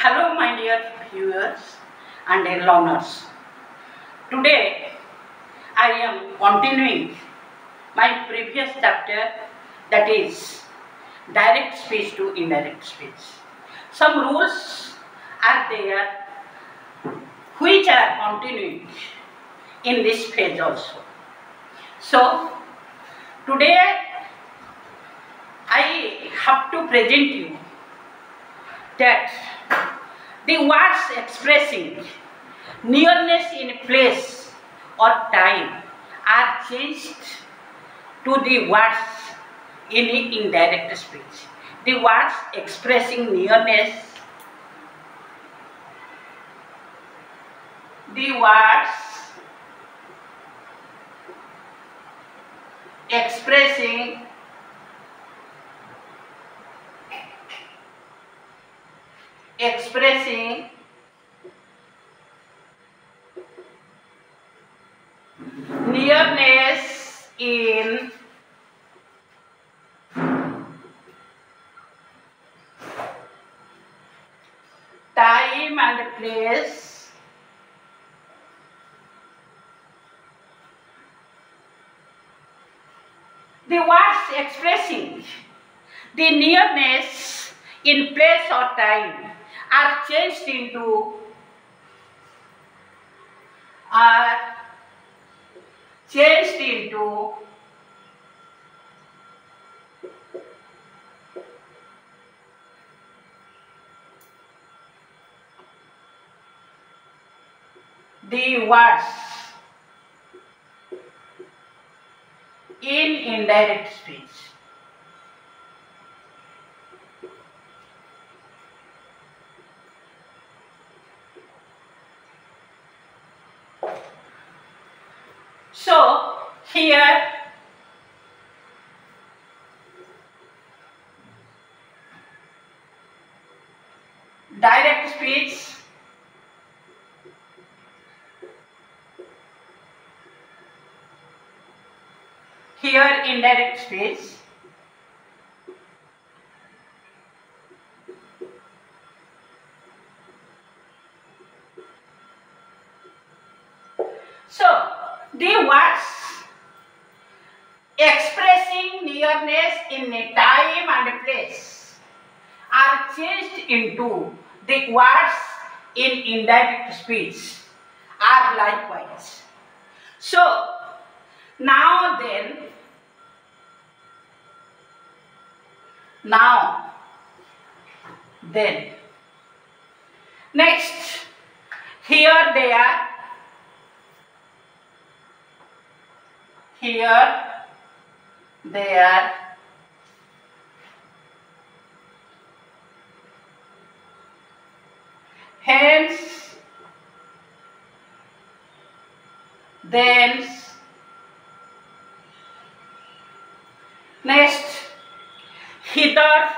Hello, my dear viewers and learners. Today, I am continuing my previous chapter, that is direct speech to indirect speech. Some rules are there which are continuing in this phase also. So, today I have to present you that the words expressing nearness in place or time are changed to the words in indirect speech. The words expressing nearness, the words expressing nearness in time and place the words expressing the nearness in place or time are changed into the words in indirect speech. So, here direct speech, here indirect speech. So, the words expressing nearness in a time and place are changed into the words in indirect speech are likewise. So, now then, next, here, there, hence, thence, next, hither,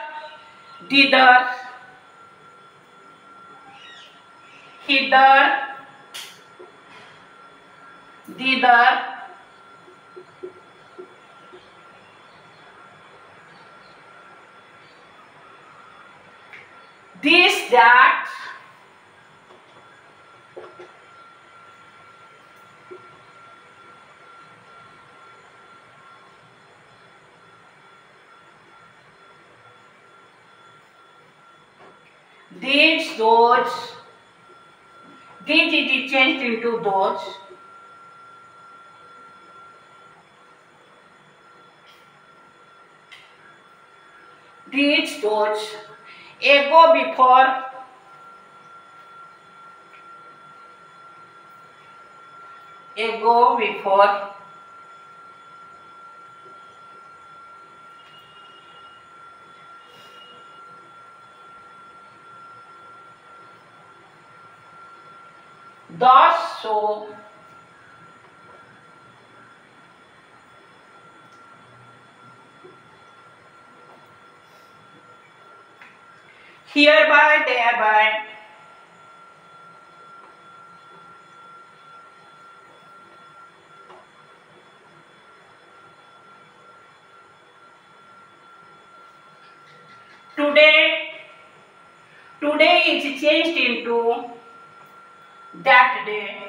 thither, thither, this, that, these, those, these is changed into those, these, those, ego before, thus, so, hereby, thereby, today, Today is changed into that day.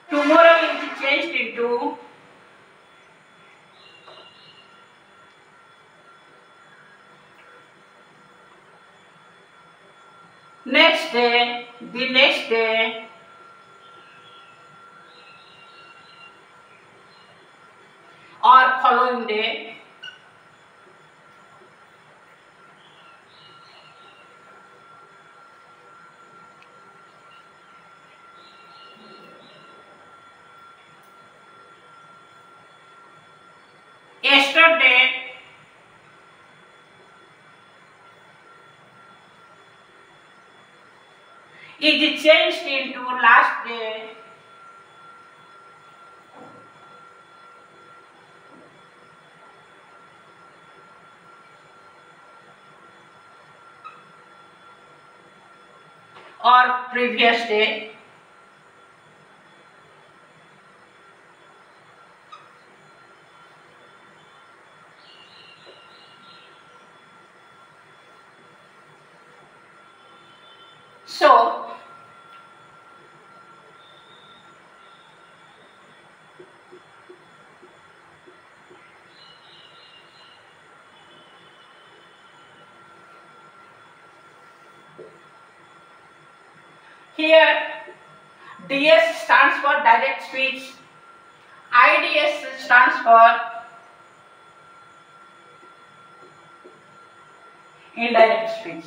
Tomorrow is changed into next day, the next day, or following day. Yesterday is changed into last day. Or previous day. So, here DS stands for direct speech, IDS stands for indirect speech.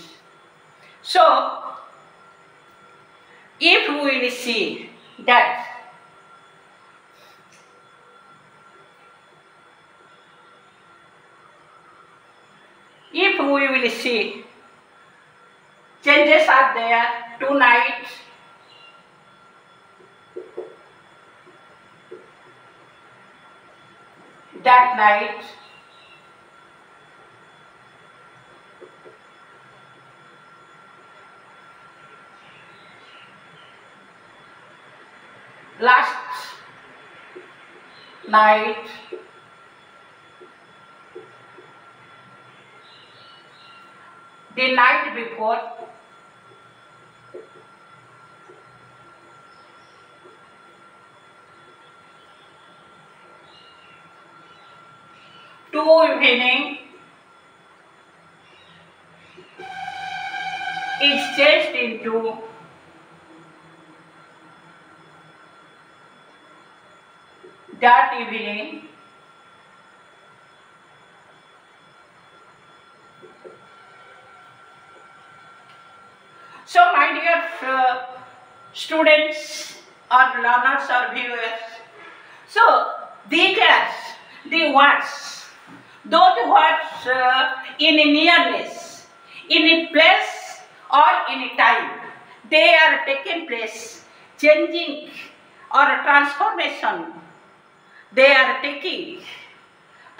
So, if we will see that changes are there tonight, that night, last night, the night before, to evening is changed into that evening. So my dear students or learners or viewers, so these are the words, those words in a nearness, in a place or in a time, they are taking place, changing or transformation, they are taking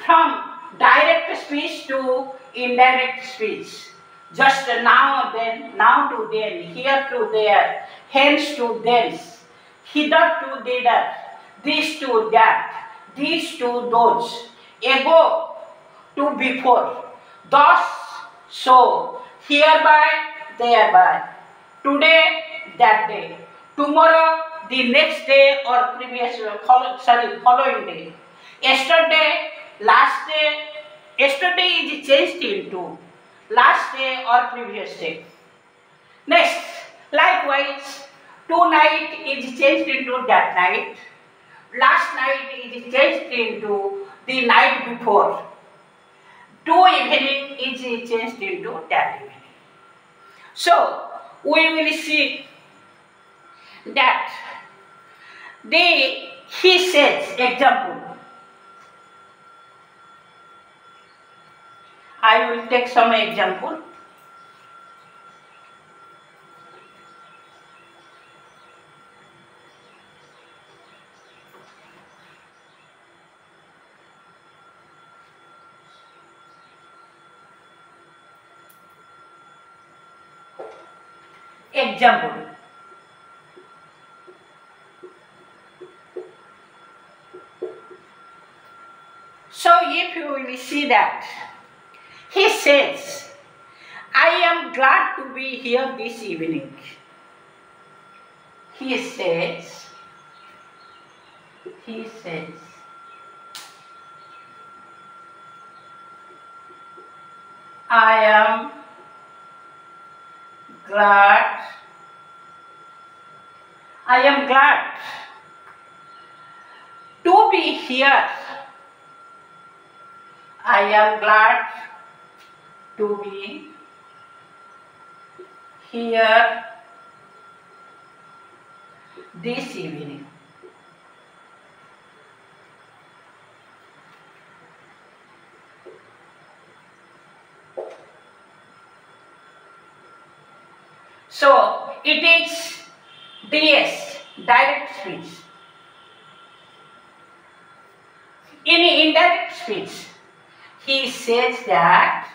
from direct speech to indirect speech. Just now then, now to then, here to there, hence to thence, hither to thither, this to that, these to those, ago to before, thus, so, hereby, thereby, today, that day, tomorrow, the next day or previous, following day, yesterday, last day, yesterday is changed into last day or previous day. Next, likewise, tonight is changed into that night, last night is changed into the night before, to evening is changed into that evening. So, we will see that he says, example, I will take some example. Example. So if if you will see that, he says, I am glad to be here this evening. He says, I am glad to be here. I am glad to be here this evening. So it is DS, direct speech. In indirect speech, he says that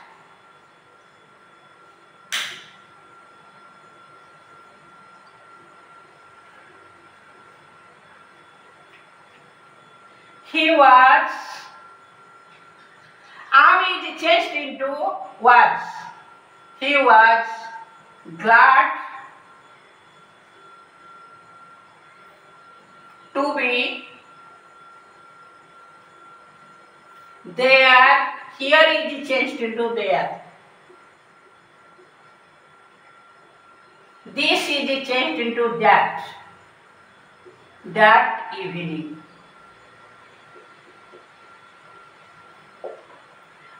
he was, arm is changed into was. He was glad to be there. Here is changed into there. This is changed into that. That evening.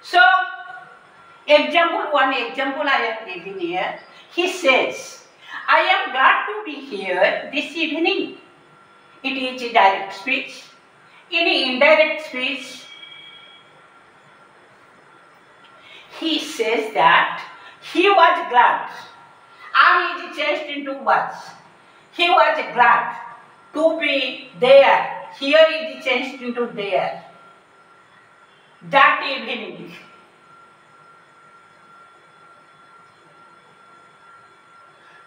So, one example I have given here. He says, I am glad to be here this evening. It is direct speech. In indirect speech, he says that he was glad. Am is changed into was. He was glad to be there. Here is changed into there. That evening.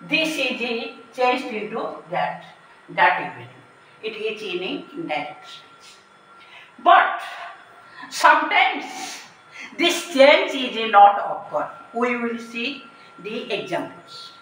This is changed into that evening. It is in indirect speech. But sometimes this change is not occur. We will see the examples.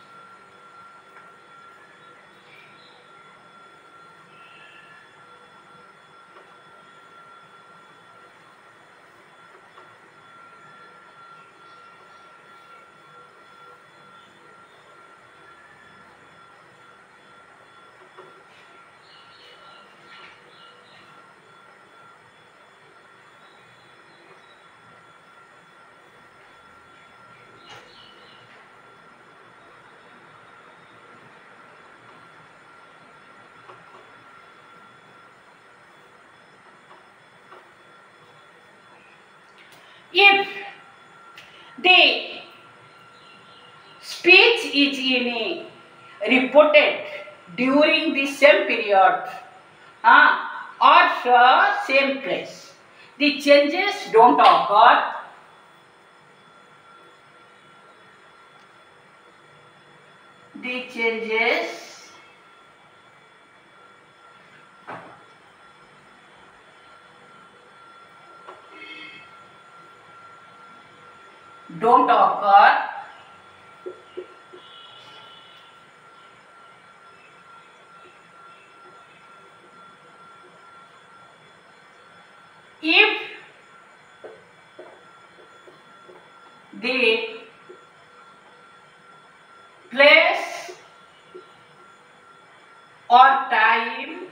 If the speech is reported during the same period or same place, the changes don't occur. The changes don't occur if the place or time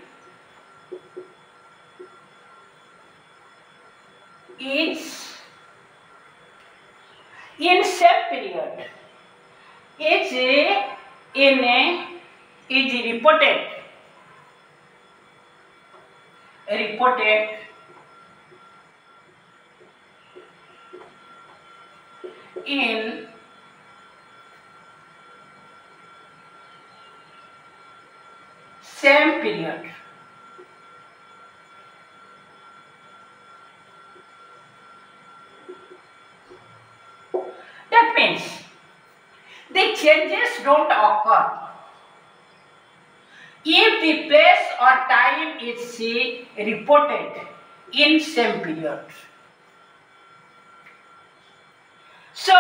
is in same period is reported in same period. That means the changes don't occur if the place or time is reported in same period. So,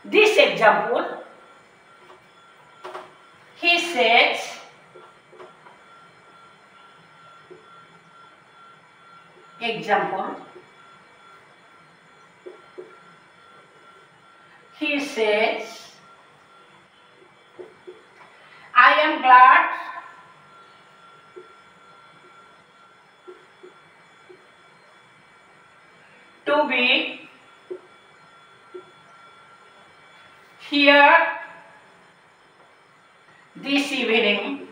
this example, he says, he says, I am glad to be here this evening.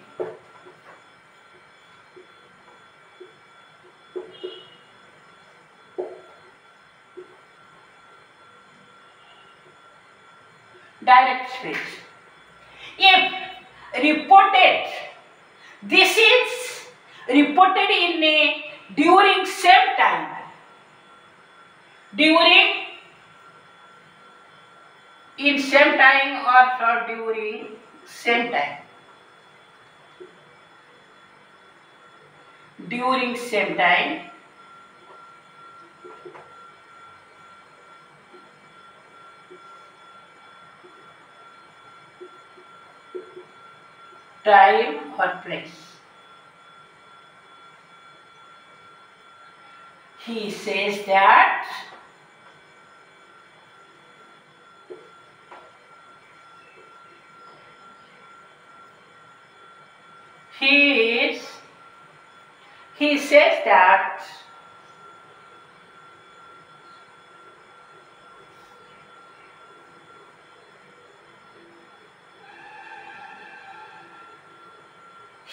Direct speech. If reported, this is reported in a during same time. During in same time or for during same time. During same time. Time or place. He says that he says that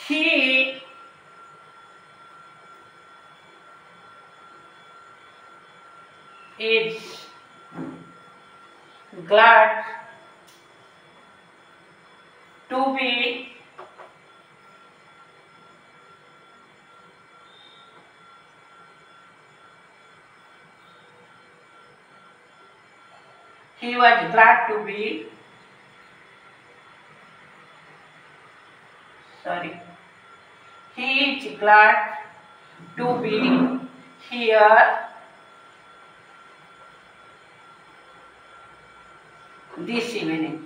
he is glad to be he was glad to be he is glad to be here this evening.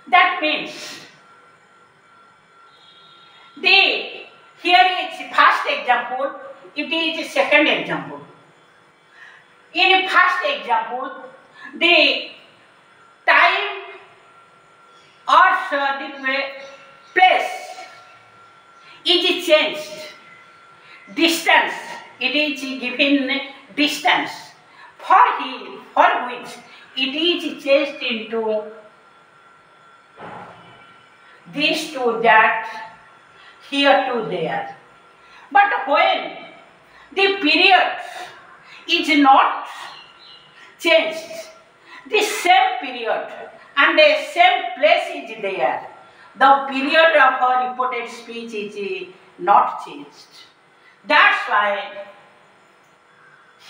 That means here is first example, it is second example. In first example, the time or the place is changed. Distance, it is given distance for which it is changed into this to that, here to there. But when the period is not changed, the same period and the same place is there, the period of a reported speech is not changed. That's why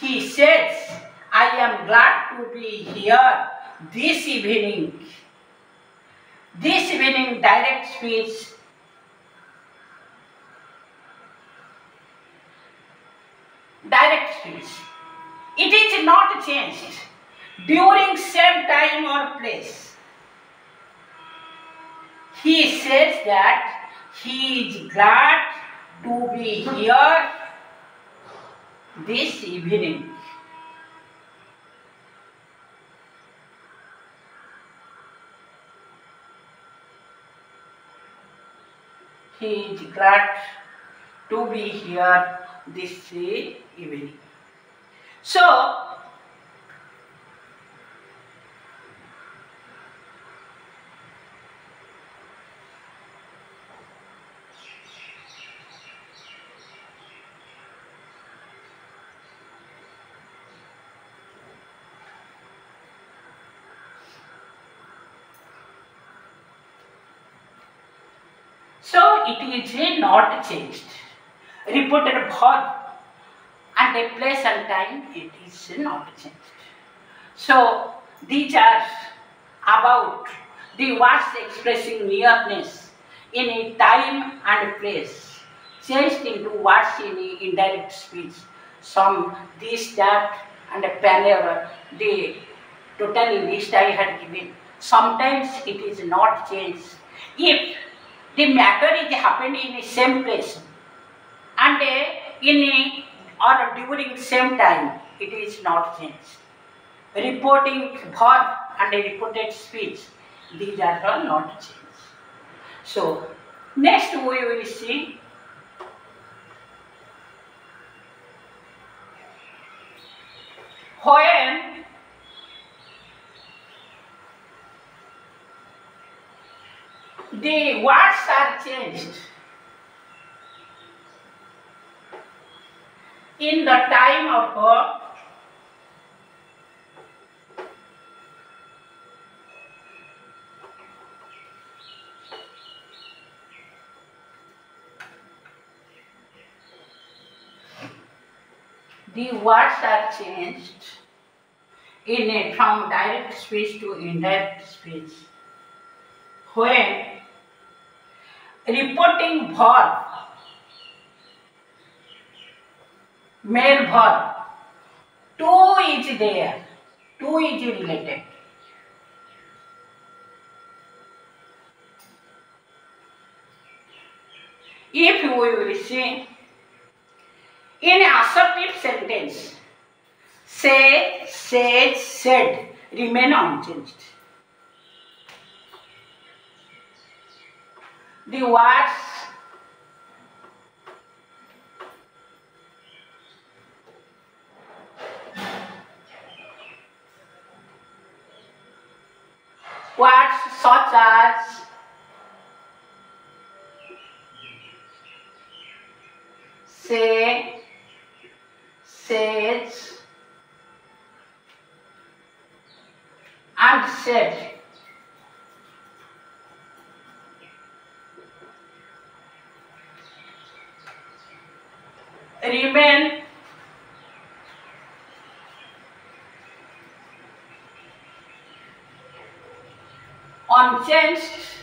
he says, I am glad to be here this evening. This evening, direct speech. Direct speech. It is not changed during same time or place. He says that he is glad to be here this evening. He is glad to be here this evening. So, it is not changed. Reported verb and a place and time, it is not changed. So these are about the words expressing nearness in a time and place, changed into words in indirect speech. Some this, that, and a panel, the totally list I had given. Sometimes it is not changed. If the matter is happened in the same place and or during same time, it is not changed. Reporting verb and a reported speech, these are all not changed. So, next we will see when the words are changed in the time of the words are changed from direct speech to indirect speech when reporting verb, male verb, to is there, to is related. If we will see in assertive sentence, say, said, said remain unchanged. The words such as say, says, and said remain unchanged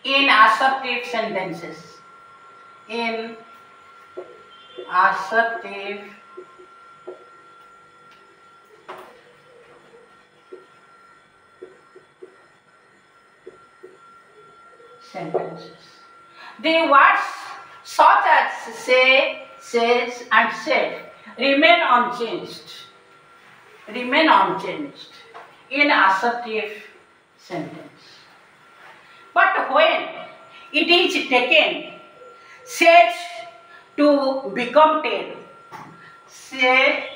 in assertive sentences. In assertive sentences, the words such as say, says, and said remain unchanged. Remain unchanged in assertive sentence. But when it is taken, says to become tell, say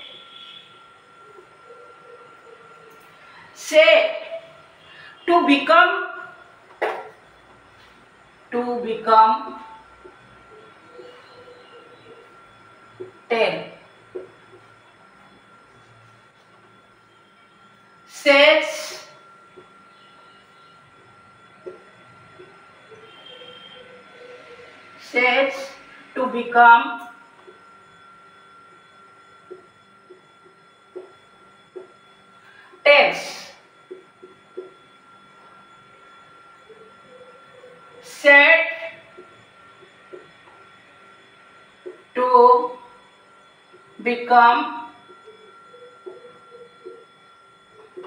to become tell, says to become tells, said to become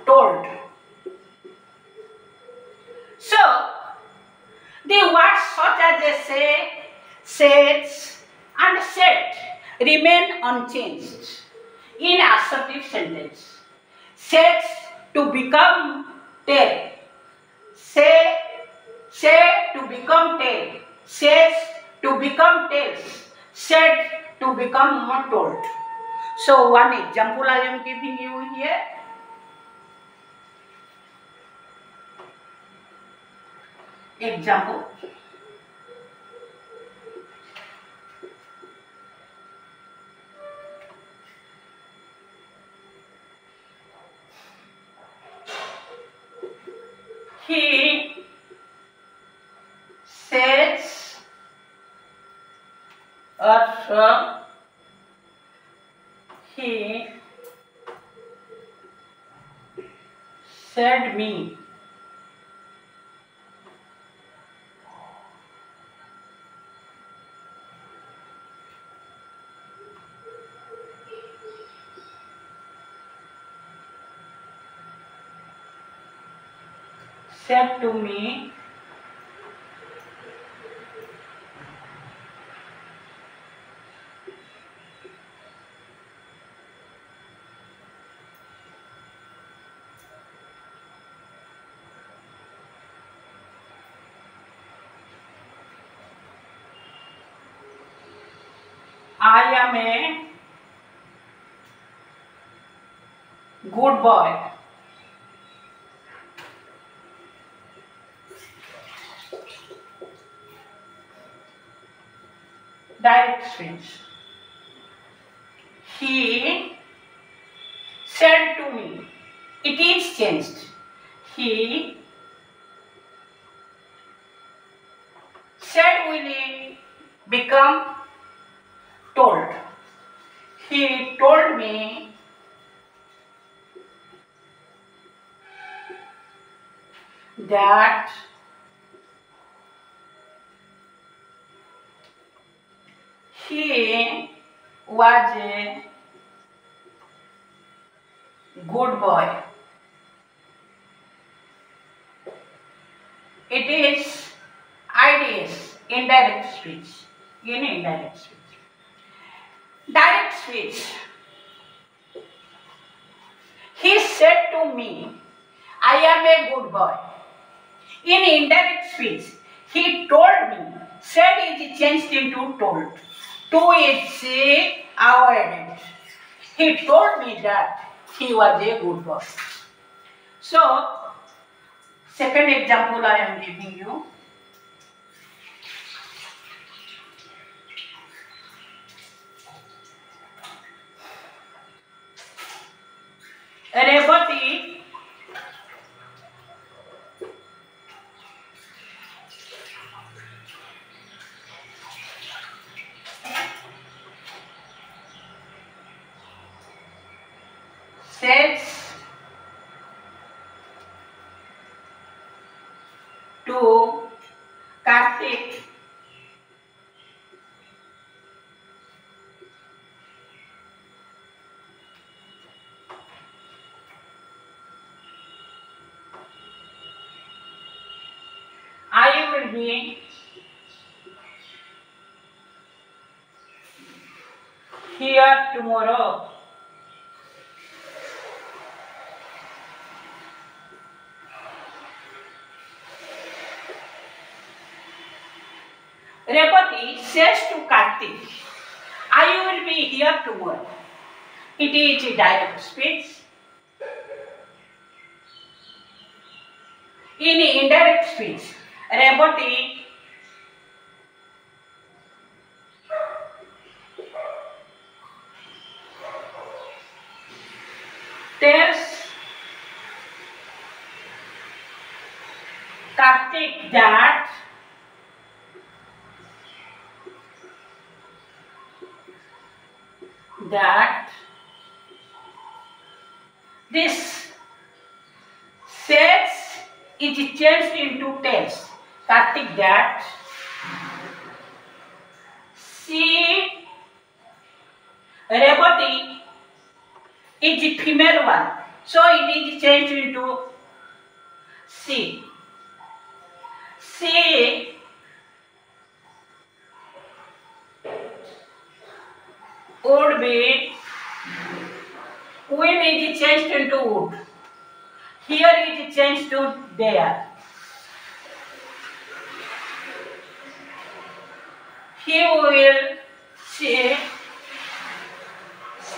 told. So, the words such as they say, says, and said remain unchanged in assertive sentence. Says to become tell, say to become tell, says to become tells, said to become told. So one example I am giving you here. Example. He says or he said me, said to me, I am a good boy. Direct speech. He said to me, it is changed. He said will become told. He told me that he was a good boy. It is IDS, indirect speech. In indirect speech. Direct speech. He said to me, I am a good boy. In indirect speech, he told me, said is changed into told. To is avoided. He told me that he was a good boy. So, second example I am giving you. Revati says to Karthik, I will be here tomorrow. Revati says to Karthik, I will be here tomorrow. It is direct speech. In indirect speech, Revati tells Karthik that this says is changed into tells Karthik that she Revati is the female one, so it is changed into she. She would be, will is changed into would. Here is changed to there. He will, she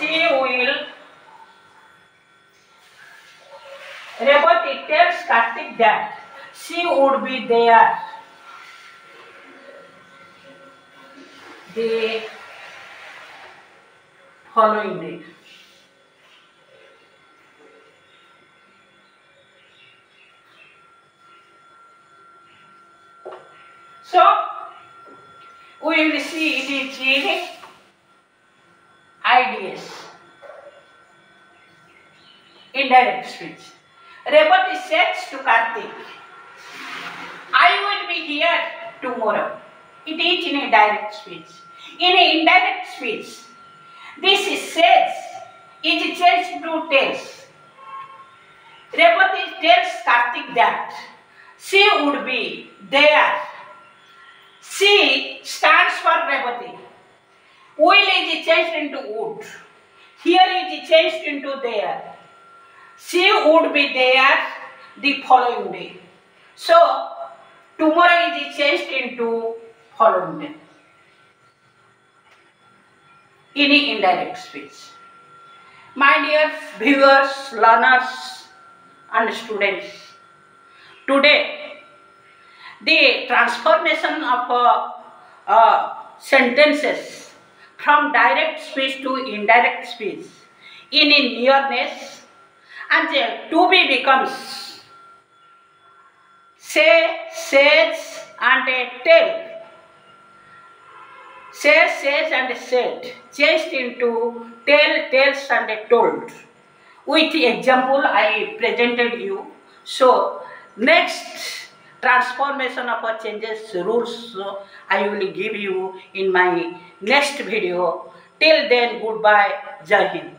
will, Revati tells Karthik that she would be there the following day. So, we will see it is in IDS, indirect speech. Revati says to Kartik, I will be here tomorrow. It is in a direct speech. In a indirect speech, this is says is changed to tells. Revati tells Kartik that she would be there. She stands for Revati. Will is changed into would. Here is changed into there. She would be there the following day. So, tomorrow is changed into following day. In indirect speech. My dear viewers, learners and students, today the transformation of sentences from direct speech to indirect speech in a nearness and to be becomes say, says and tell. Say, says and said changed into tell, tells and told. With example I presented you. So next transformation of a changes rules I will give you in my next video. Till then, goodbye. Jai Hind.